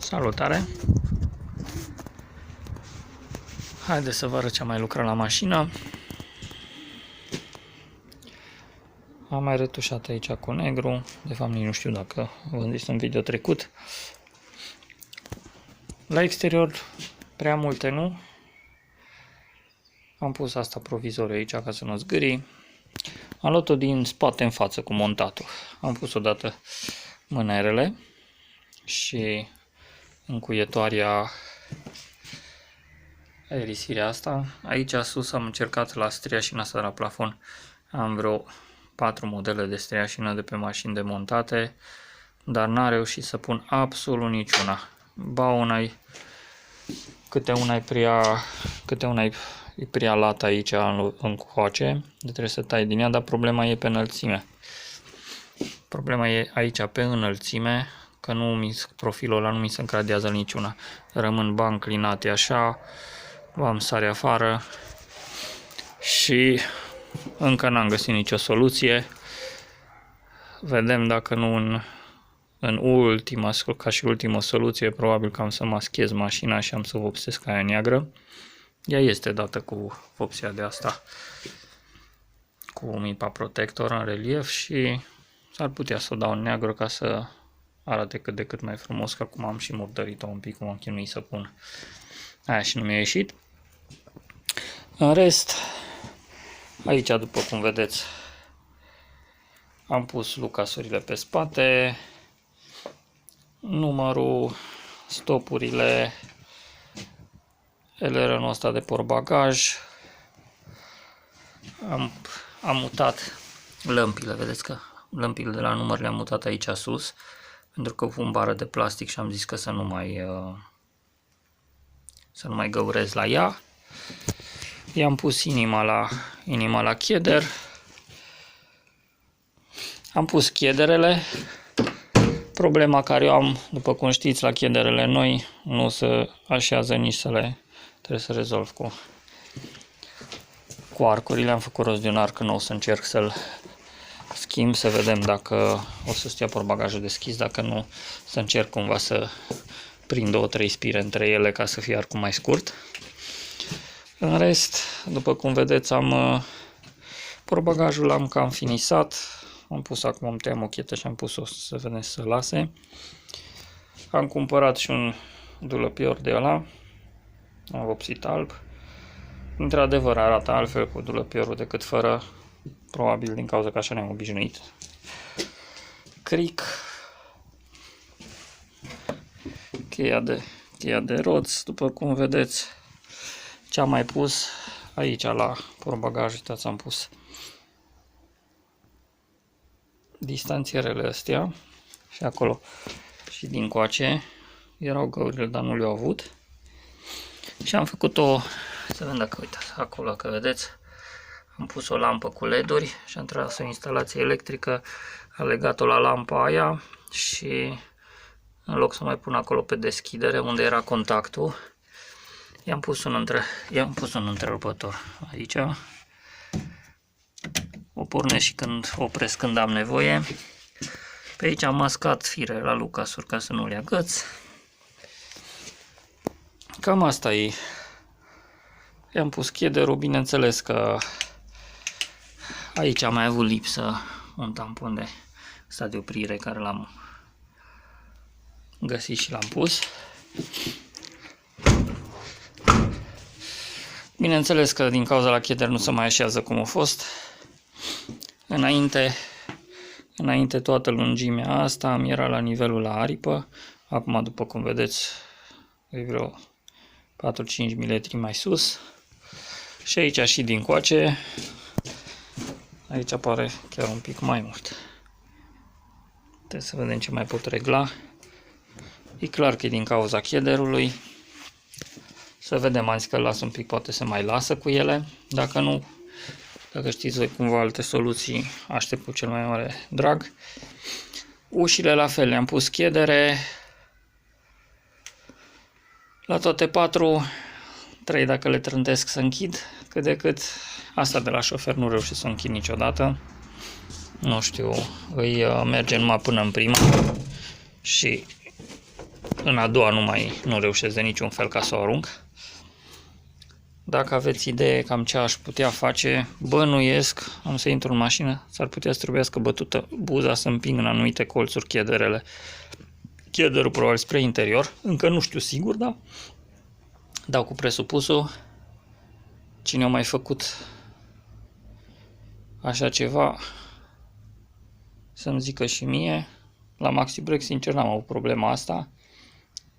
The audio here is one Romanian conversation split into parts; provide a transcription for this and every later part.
Salutare! Haideți să vă arăt ce am mai lucrat la mașină. Am mai retușat aici cu negru. De fapt nici nu știu dacă v-am zis în video trecut. La exterior prea multe nu. Am pus asta provizoriu aici ca să nu zgârii. Am luat-o din spate în față cu montatul. Am pus odată mânerele și încuietoarea aerisirea asta. Aici sus am încercat la striașina asta de la plafon. Am vreo 4 modele de striașină de pe mașini demontate, dar n-am reușit să pun absolut niciuna. Ba una câte una e prea lată aici în coace, trebuie să tai din ea, dar problema e pe înălțime. Problema e aici pe înălțime, că profilul ăla nu mi se încradează niciuna. Rămân ba înclinate așa, ba îmi sare afară și încă n-am găsit nicio soluție. Vedem dacă nu în ultima, ca și ultimă soluție, probabil că am să maschez mașina și am să vopsesc aia neagră. Ea este dată cu vopsea de asta, cu mipa protector în relief și s-ar putea să o dau în neagră ca să arate cât de cât mai frumos, că acum am și murdărit-o un pic, cum am chinuit să pun aia și nu mi-a ieșit. În rest, aici, după cum vedeți, am pus lucasurile pe spate, numărul, stopurile, eleronul ăsta de portbagaj. Am mutat lămpile, vedeți că lămpile de la număr le-am mutat aici sus, pentru că pun bară de plastic și am zis că să nu mai găurez la ea. I-am pus inima la cheder. Am pus chederele. Problema care eu am, după cum știți, la chederele noi nu se așează nici trebuie să rezolv cu arcurile. Am făcut rost de un arc nou, să încerc să-l schimb, să vedem dacă o să stea portbagajul deschis, dacă nu, să încerc cumva să prind 2-3 spire între ele ca să fie arcul mai scurt. În rest, după cum vedeți, portbagajul l-am cam finisat. Am pus acum, am tăiat mochetă și am pus-o să vedem să lase. Am cumpărat și un dulăpior de ăla. Am vopsit alb. Într-adevăr arată altfel cu dulăpiorul decât fără. Probabil din cauza că așa ne-am obișnuit. Cric. Cheia de roți, după cum vedeți. Ce am mai pus aici la portbagaj, uitați, am pus distanțierele astea și acolo și din coace erau găurile, dar nu le-au avut. Și am făcut să vedem dacă uitați, acolo că vedeți, am pus o lampă cu LED-uri și am tras o instalație electrică, am legat-o la lampa aia și în loc să mai pun acolo pe deschidere unde era contactul, i-am pus un întrerupător aici. O pornesc și când opresc când am nevoie. Pe aici am mascat fire la lucasuri ca să nu le agăț. Cam asta e. I-am pus chederul, bineînțeles că aici am mai avut lipsă un tampon de ăsta de oprire care l-am găsit și l-am pus. Bineînțeles că din cauza la cheder nu se mai așează cum a fost. Înainte toată lungimea asta mi era la nivelul la aripă. Acum, după cum vedeți, e vreo 4-5 mm mai sus. Și aici și din coace. Aici apare chiar un pic mai mult. Trebuie să vedem ce mai pot regla. E clar că e din cauza chederului. Să vedem, am zis că îl las un pic, poate se mai lasă cu ele. Dacă nu, dacă știți voi cumva alte soluții, aștept cu cel mai mare drag. Ușile la fel, le-am pus chedere. La toate 4, 3 dacă le trântesc să închid, cât de cât. Asta de la șofer nu reușesc să o închid niciodată. Nu știu, îi merge numai până în prima și În a doua nu reușesc de niciun fel ca să o arunc. Dacă aveți idee cam ce aș putea face, bănuiesc, am să intru în mașină, s-ar putea să trebuiască bătută buza să împing în anumite colțuri chederele. Chederul probabil spre interior, încă nu știu sigur, dar dau cu presupusul. Cine a mai făcut așa ceva, să-mi zică și mie. La Maxi Break, sincer, n-am avut problema asta.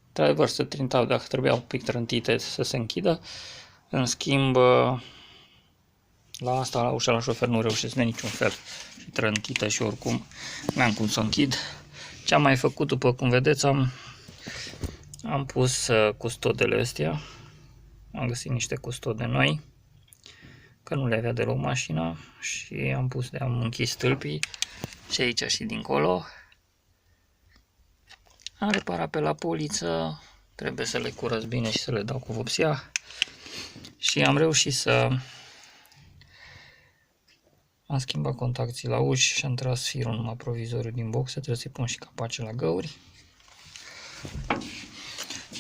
Într-adevăr, se trintau dacă trebuia un pic trântite să se închidă. În schimb, la asta, la ușa la șofer, nu reușesc de niciun fel. Și trântită și oricum n-am cum să o închid. Ce am mai făcut, după cum vedeți, am pus custodele astea. Am găsit niște custode noi, că nu le avea deloc mașina, și am închis stâlpii și aici și dincolo. Am reparat pe la poliță, trebuie să le curăț bine și să le dau cu vopsea. Și am reușit să am schimbat contacții la uși și am tras firul numai provizoriu din boxe, trebuie să-i pun și capace la găuri.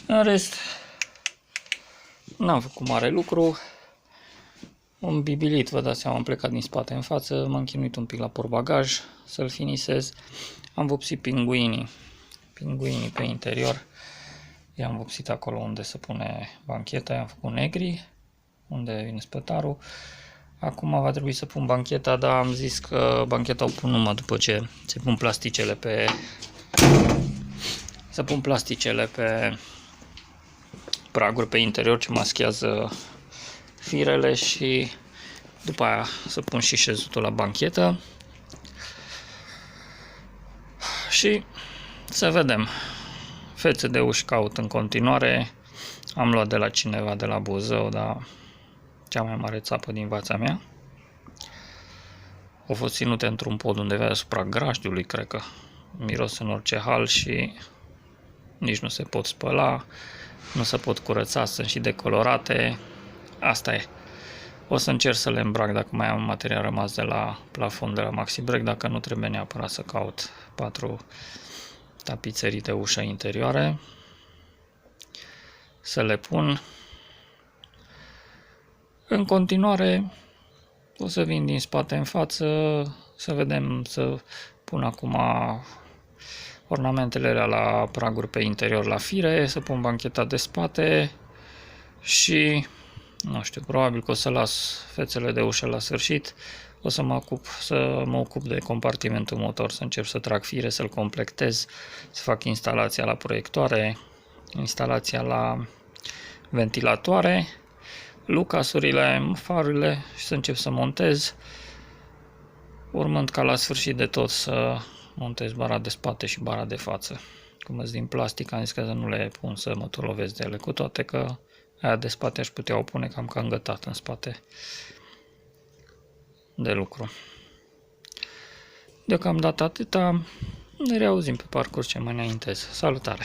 În rest, n-am făcut mare lucru. Un bibilit, vă dați seama, am plecat din spate în față, m-am chinuit un pic la portbagaj să-l finisez. Am vopsit pinguinii pe interior. I-am vopsit acolo unde se pune bancheta, i-am făcut negri, unde vine spătarul. Acum va trebui să pun bancheta, dar am zis că bancheta o pun numai după ce se pun plasticele pe... Să pun plasticele pe praguri pe interior ce maschează firele și după aia să pun și șezutul la banchetă. Și să vedem. Fețe de uși caut în continuare. Am luat de la cineva de la Buzău, dar cea mai mare țapă din viața mea. Au fost ținute într-un pod undeva deasupra grajdului, cred că. Miros în orice hal și nici nu se pot spăla, nu se pot curăța, sunt și decolorate. Asta e. O să încerc să le îmbrac dacă mai am material rămas de la plafon de la Maxi Break, dacă nu trebuie neapărat să caut 4 tapiserii de ușă interioare. Să le pun. În continuare o să vin din spate în față, să vedem, să pun acum ornamentele la praguri pe interior la fire, să pun bancheta de spate și nu știu, probabil că o să las fețele de ușă la sfârșit. O să mă ocup de compartimentul motor, să încerc să trag fire, să-l completez, să fac instalația la proiectoare, instalația la ventilatoare, lucasurile, farurile și să încep să montez, urmând ca la sfârșit de tot să montez bara de spate și bara de față. Cum sunt din plastic, am zis că nu le pun să mă lovesc de ele, cu toate că aia de spate aș putea o pune cam ca îngătat în spate de lucru. Deocamdată atâta, ne reauzim pe parcurs ce mai înaintez. Salutare!